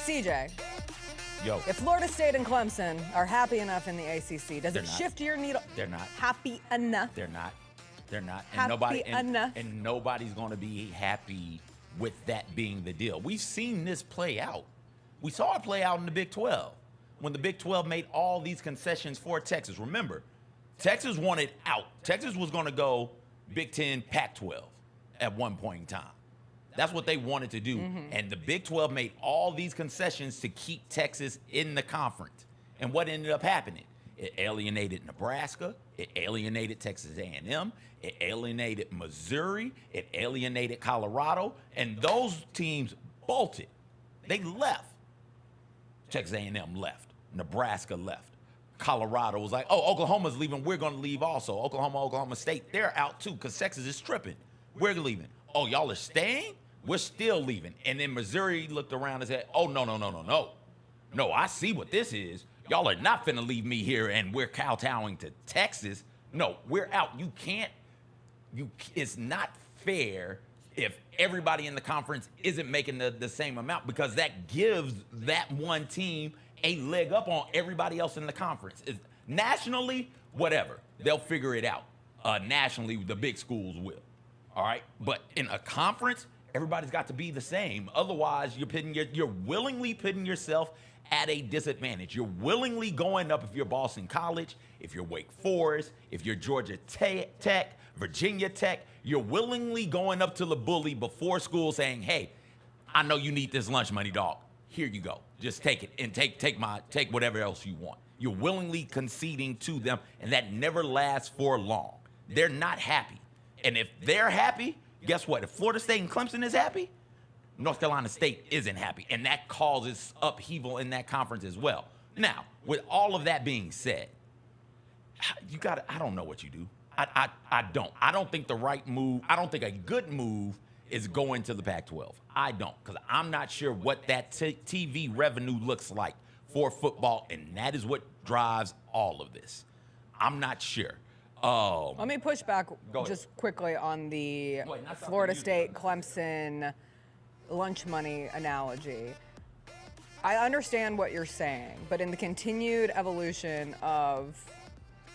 CJ, Yo. if Florida State and Clemson are happy enough in the ACC, does it shift your needle? They're not. Happy enough. They're not. They're not. Happy enough. And nobody's going to be happy with that being the deal. We've seen this play out. We saw it play out in the Big 12 when the Big 12 made all these concessions for Texas. Remember, Texas wanted out. Texas was going to go Big 10, Pac-12 at one point in time. That's what they wanted to do. And the Big 12 made all these concessions to keep Texas in the conference. And what ended up happening? It alienated Nebraska. It alienated Texas A&M. It alienated Missouri. It alienated Colorado. And those teams bolted. They left. Texas A&M left. Nebraska left. Colorado was like, oh, Oklahoma's leaving. We're going to leave also. Oklahoma State, they're out too because Texas is tripping. We're leaving. Oh, y'all are staying? We're still leaving. And then Missouri looked around and said, oh, no. No, I see what this is. Y'all are not finna leave me here and we're kowtowing to Texas. No, we're out. It's not fair if everybody in the conference isn't making the same amount because that gives that one team a leg up on everybody else in the conference. Nationally, whatever. They'll figure it out. Nationally, the big schools will. All right? But in a conference, everybody's got to be the same. Otherwise, you're willingly putting yourself at a disadvantage. You're willingly going up if you're Boston College, if you're Wake Forest, if you're Georgia Tech, Virginia Tech. You're willingly going up to the bully before school saying, hey, I know you need this lunch money, dog. Here you go. Just take it and take whatever else you want. You're willingly conceding to them, and that never lasts for long. They're not happy. And if they're happy, guess what? If Florida State and Clemson is happy, North Carolina State isn't happy, and that causes upheaval in that conference as well. Now, with all of that being said, I don't know what you do. I don't. I don't think the right move, I don't think a good move is going to the Pac-12. I don't, because I'm not sure what that TV revenue looks like for football, and that is what drives all of this. I'm not sure. Let me push back just quickly on the Florida State, Clemson lunch money analogy. I understand what you're saying, but in the continued evolution of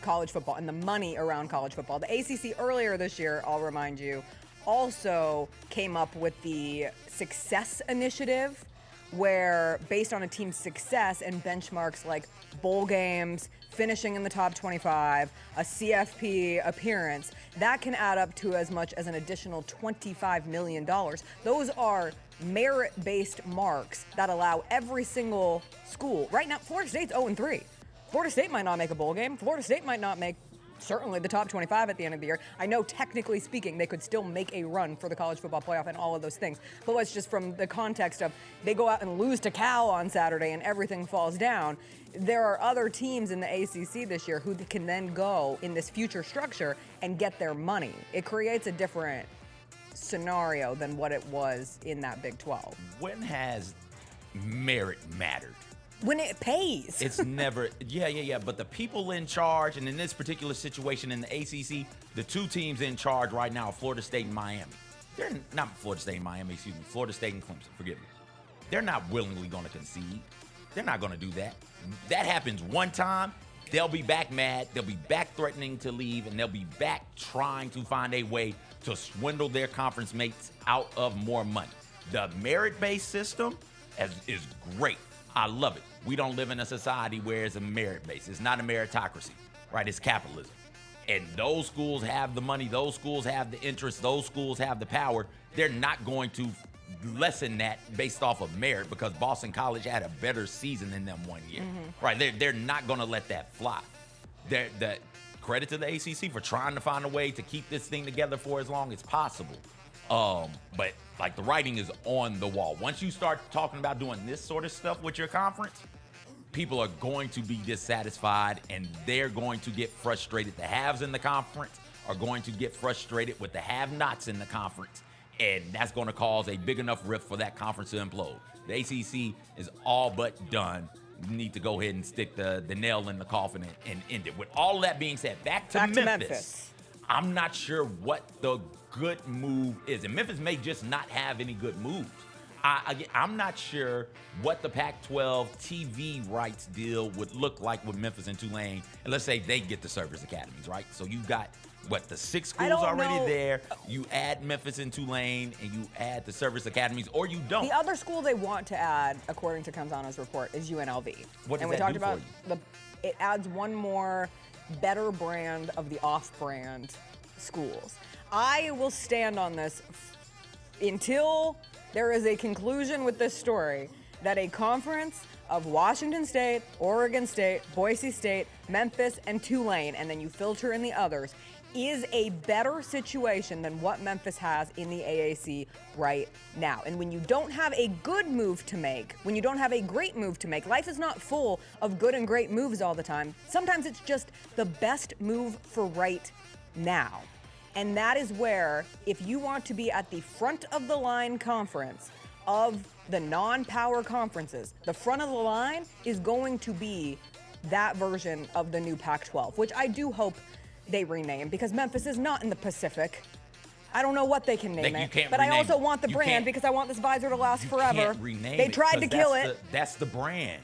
college football and the money around college football, the ACC earlier this year, I'll remind you, also came up with the Success Initiative, where based on a team's success and benchmarks like bowl games, finishing in the top 25, a CFP appearance, that can add up to as much as an additional $25 million. Those are merit-based marks that allow every single school. Right now, Florida State's 0-3. Florida State might not make a bowl game. Florida State might not make certainly the top 25 at the end of the year. I know technically speaking, they could still make a run for the college football playoff and all of those things. But let's just from the context of they go out and lose to Cal on Saturday and everything falls down. There are other teams in the ACC this year who can then go in this future structure and get their money. It creates a different scenario than what it was in that Big 12. When has merit mattered? When it pays. It's never, yeah. But the people in charge, and in this particular situation in the ACC, the two teams in charge right now are Florida State and Miami. They're not Florida State and Miami, Florida State and Clemson, forgive me. They're not willingly going to concede. They're not going to do that. That happens one time, they'll be back mad, they'll be back threatening to leave, and they'll be back trying to find a way to swindle their conference mates out of more money. The merit-based system is great. I love it. We don't live in a society where it's a merit base. It's not a meritocracy, right? It's capitalism. And those schools have the money. Those schools have the interest. Those schools have the power. They're not going to lessen that based off of merit because Boston College had a better season than them one year, right? They're not going to let that fly. The credit to the ACC for trying to find a way to keep this thing together for as long as possible. But like the writing is on the wall. Once you start talking about doing this sort of stuff with your conference, people are going to be dissatisfied and they're going to get frustrated. The haves in the conference are going to get frustrated with the have-nots in the conference, and that's going to cause a big enough rift for that conference to implode. The ACC is all but done. You need to go ahead and stick the nail in the coffin and end it. With all of that being said, back to Memphis. I'm not sure what the good move is. And Memphis may just not have any good moves. I'm not sure what the Pac-12 TV rights deal would look like with Memphis and Tulane. And let's say they get the service academies, right? So you've got, the 6 schools already there. You add Memphis and Tulane, and you add the service academies, or you don't. The other school they want to add, according to Canzano's report, is UNLV. What does and we that talked do about for it adds one more better brand of the off-brand schools. I will stand on this until there is a conclusion with this story that a conference of Washington State, Oregon State, Boise State, Memphis, and Tulane, and then you filter in the others, is a better situation than what Memphis has in the AAC right now. And when you don't have a good move to make, when you don't have a great move to make, life is not full of good and great moves all the time. Sometimes it's just the best move for right now. And that is where, if you want to be at the front of the line conference of the non-power conferences, the front of the line is going to be that version of the new Pac-12, which I do hope they rename, because Memphis is not in the Pacific. I don't know what they can name it, but I also want the brand because I want this visor to last forever. They tried to kill it. That's the brand.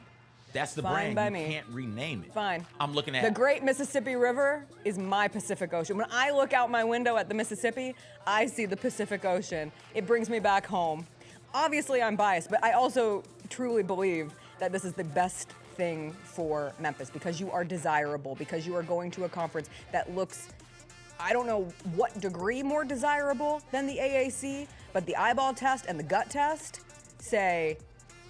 That's the Fine brand. by You me. can't rename it. Fine. I'm looking at the Great Mississippi River is my Pacific Ocean. When I look out my window at the Mississippi, I see the Pacific Ocean. It brings me back home. Obviously, I'm biased, but I also truly believe that this is the best thing for Memphis, because you are desirable, because you are going to a conference that looks, I don't know what degree more desirable than the AAC, but the eyeball test and the gut test say,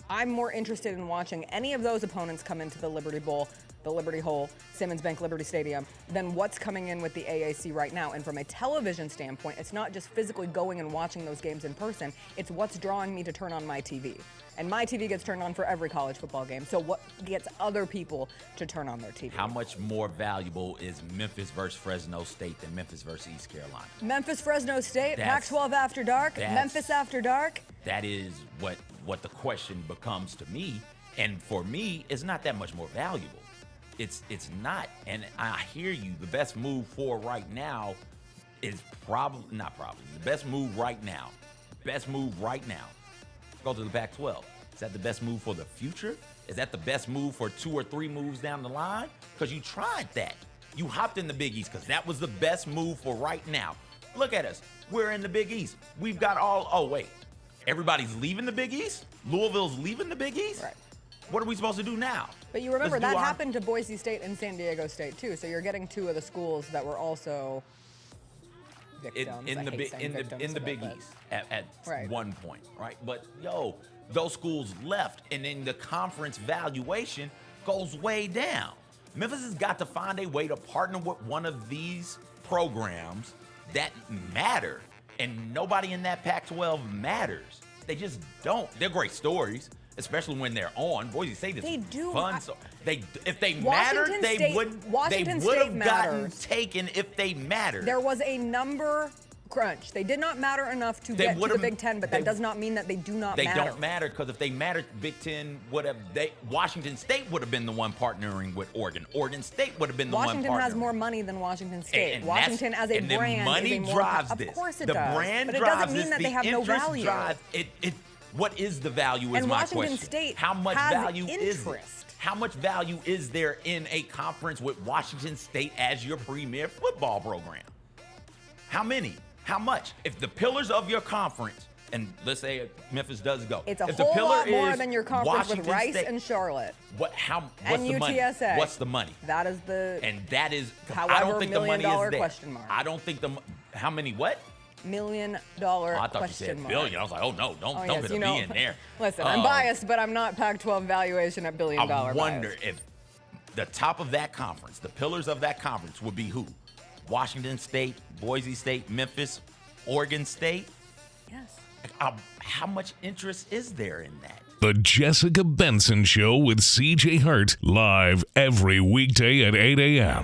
I'm more interested in watching any of those opponents come into the Liberty Bowl, the Liberty Hole, Simmons Bank Liberty Stadium, than what's coming in with the AAC right now. And from a television standpoint, it's not just physically going and watching those games in person, it's what's drawing me to turn on my TV. And my TV gets turned on for every college football game, so what gets other people to turn on their TV? how much more valuable is Memphis versus Fresno State than Memphis versus East Carolina? Memphis, Fresno State, Pac-12 after dark, Memphis after dark. That is what the question becomes to me. And for me, it's not that much more valuable. It's not. And I hear you. The best move for right now is the best move right now. Go to the Pac-12. Is that the best move for the future? Is that the best move for 2 or 3 moves down the line? Because you tried that. You hopped in the Big East because that was the best move for right now. Look at us. We're in the Big East. We've got everybody's leaving the Big East? Louisville's leaving the Big East? Right. What are we supposed to do now? But you remember that happened to Boise State and San Diego State too. So you're getting 2 of the schools that were also victims. in the Big East at Right. one point, right? But those schools left, and then the conference valuation goes way down. Memphis has got to find a way to partner with one of these programs that matter, and nobody in that Pac-12 matters. They just don't. They're great stories, especially when they're on. Boise State is fun. If they mattered, they would have gotten taken if they mattered. There was a number crunch. They did not matter enough to get to the Big Ten, but that does not mean that they do not matter. They don't matter, because if they mattered, Big Ten would have. Washington State would have been the one partnering with Oregon. Oregon State would have been the one partnering. Washington has more money than Washington State. And Washington as a brand money is a drives more, this. Of course it the does. Brand but it drives doesn't mean that they have no value. What is the value? Is and my Washington question. State How much has value interest. is it? How much value is there in a conference with Washington State as your premier football program? How many? How much? If the pillars of your conference, and let's say Memphis does go, it's a if whole the pillar lot more is than your conference Washington with Rice State, and Charlotte. What's and the UTSA. money? What's the money? That is the. And that is. However, I don't think the money is there. Question mark. I don't think how many what? $1 million I thought you question said mark. billion. I was like, oh no, don't put a B in there. Listen, I'm biased, but I'm not Pac-12 valuation at $1 billion. I wonder if the top of that conference, the pillars of that conference, would be who? Washington State, Boise State, Memphis, Oregon State. Yes. How much interest is there in that? The Jessica Benson Show with CJ Hurt, live every weekday at 8 a.m.